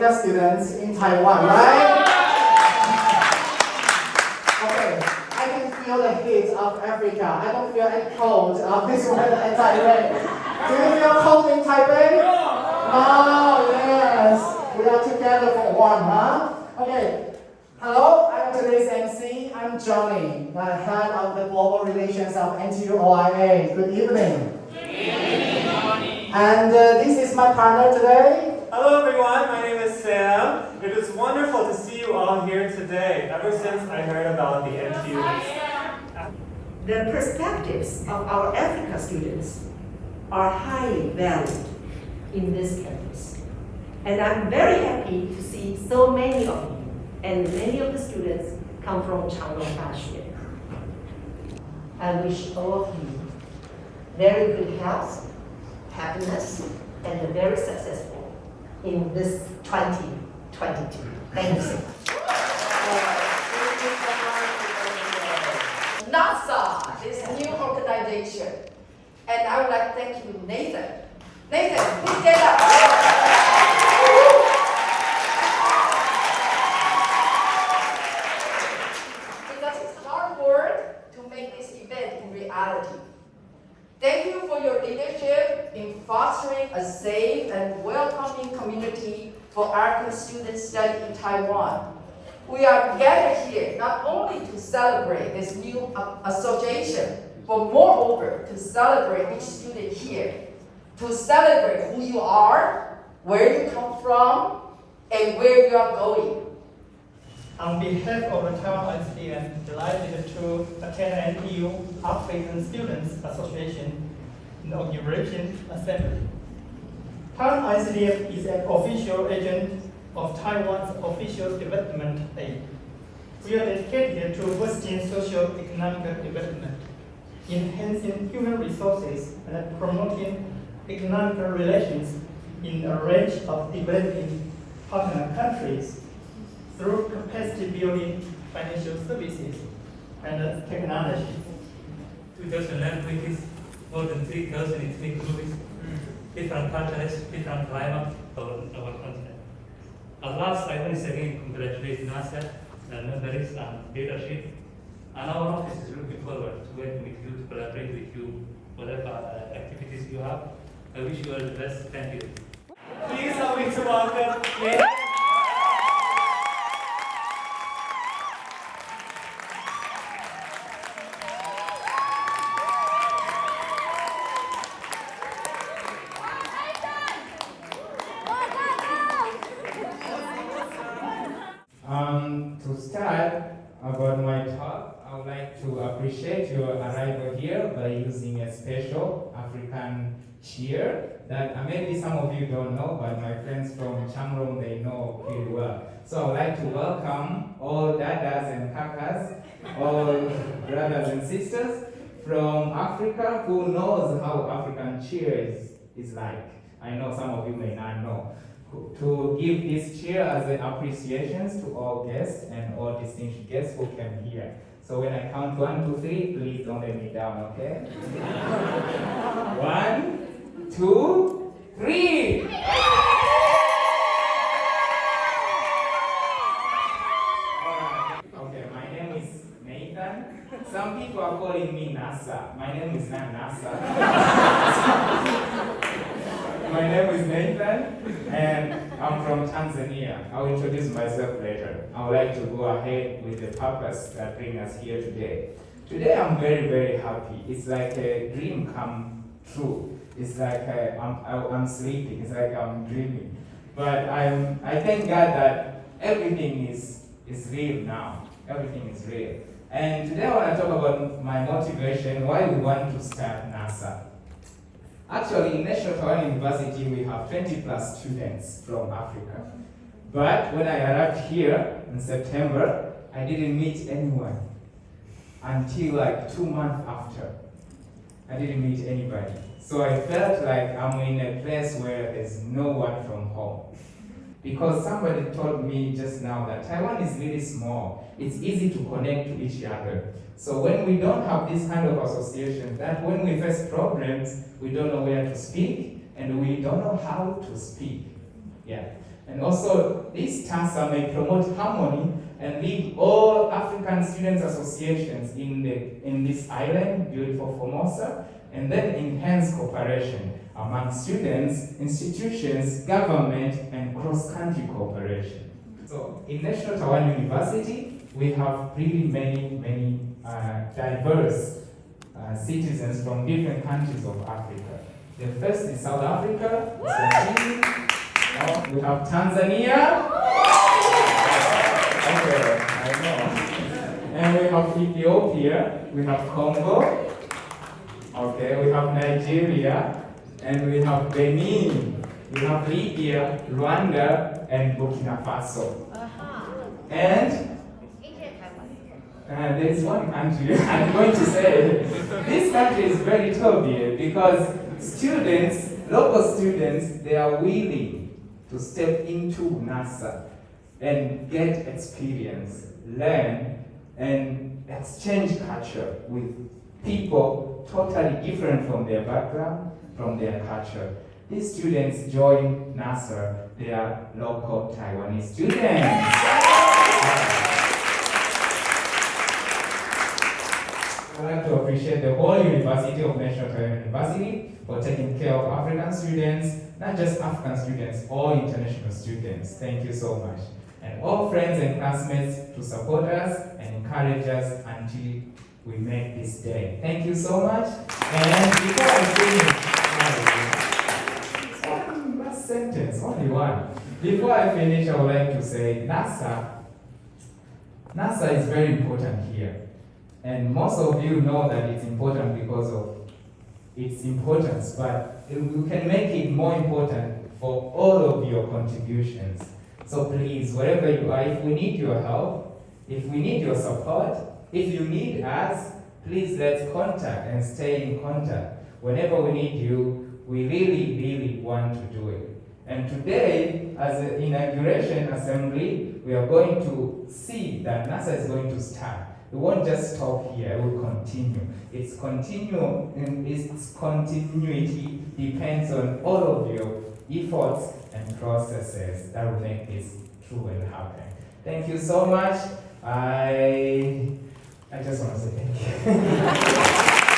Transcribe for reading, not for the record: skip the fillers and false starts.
African students in Taiwan, right? Okay, I can feel the heat of Africa. I don't feel any cold of this weather in Taipei. Do you feel cold in Taipei? No, yes. We are together for one, huh? Okay. Hello, I'm today's MC. I'm Johnny, the head of the Global Relations of NTU OIA. Good evening. Good evening, Johnny. And this is my partner today. Hello everyone, my name is Sam. It is wonderful to see you all here today, ever since I heard about the NTU. The perspectives of our Africa students are highly valued in this campus. And I'm very happy to see so many of you, and many of the students come from Changrong Daxue. I wish all of you very good health, happiness, and very successful in this 2022. Thank you so much. NASA, this new organization. And I would like to thank you, Nathan. Nathan, please stand up. Because it's hard work to make this event in reality. Thank you for your leadership in fostering a safe and welcoming community for African students studying in Taiwan. We are gathered here not only to celebrate this new association, but moreover to celebrate each student here, to celebrate who you are, where you come from, and where you are going. On behalf of the Taiwan ICD, I'm delighted to attend NTU African Students Association Inauguration Assembly. Taiwan ICDF is an official agent of Taiwan's official development aid. We are dedicated to boosting socio-economic development, enhancing human resources, and promoting economic relations in a range of developing partner countries through capacity building, financial services, and technology. 2011 with more than 3,000 ethnic groups, different cultures, different climate of our continent. At last, I once again congratulate NASA and members and leadership, and our office is looking forward to working with you, to collaborate with you, whatever activities you have. I wish you all the best. Thank you. Please help me to welcome Nathan. To start about my talk, I would like to appreciate your arrival here by using a special African cheer that maybe some of you don't know, but my friends from Changrong, they know pretty well. So I would like to welcome all dadas and kakas, all brothers and sisters from Africa who knows how African cheer is like. I know some of you may not know. To give this cheer as an appreciation to all guests and all distinguished guests who came here. So when I count 1, 2, 3, please don't let me down, okay? 1, 2, 3! Okay, my name is Nathan. Some people are calling me NASA. My name is not NASA. My name is Nathan, and I'm from Tanzania. I'll introduce myself later. I would like to go ahead with the purpose that brings us here today. Today I'm very, very happy. It's like a dream come true. It's like I'm sleeping. It's like I'm dreaming. But I thank God that everything is real now. Everything is real. And today I want to talk about my motivation, why we want to start NASA. Actually, in National Taiwan University, we have 20 plus students from Africa. But when I arrived here in September, I didn't meet anyone until like 2 months after. I didn't meet anybody. So I felt like I'm in a place where there's no one from home. Because somebody told me just now that Taiwan is really small. It's easy to connect to each other. So when we don't have this kind of association, that when we face problems, we don't know where to speak, and we don't know how to speak. Yeah. And also, this TANSA may promote harmony and lead all African students associations in this island, beautiful Formosa, and then enhance cooperation among students, institutions, government, and cross-country cooperation. So, in National Taiwan University, we have really many diverse citizens from different countries of Africa. The first is South Africa, we have Tanzania, okay, I know, and we have Ethiopia, we have Congo, okay, we have Nigeria, and we have Benin, we have Libya, Rwanda, and Burkina Faso. And there is one country I'm going to say. This country is very turbulent because students, local students, they are willing to step into NASA and get experience, learn, and exchange culture with people totally different from their background, from their culture. These students join NASA, they are local Taiwanese students. I'd like to appreciate the whole University of National Taiwan University for taking care of African students, not just African students, all international students. Thank you so much. And all friends and classmates to support us and encourage us until we make this day. Thank you so much. And before I finish, one last sentence, only one. Before I finish, I would like to say NASA is very important here. And most of you know that it's important because of its importance, but we can make it more important for all of your contributions. So please, wherever you are, if we need your help, if we need your support, if you need us, please let's contact and stay in contact. Whenever we need you, we really want to do it. And today, as an inauguration assembly, we are going to see that NASA is going to start. We won't just stop here, it will continue. Its continuity depends on all of your efforts and processes that will make this true and happen. Thank you so much. I just want to say thank you.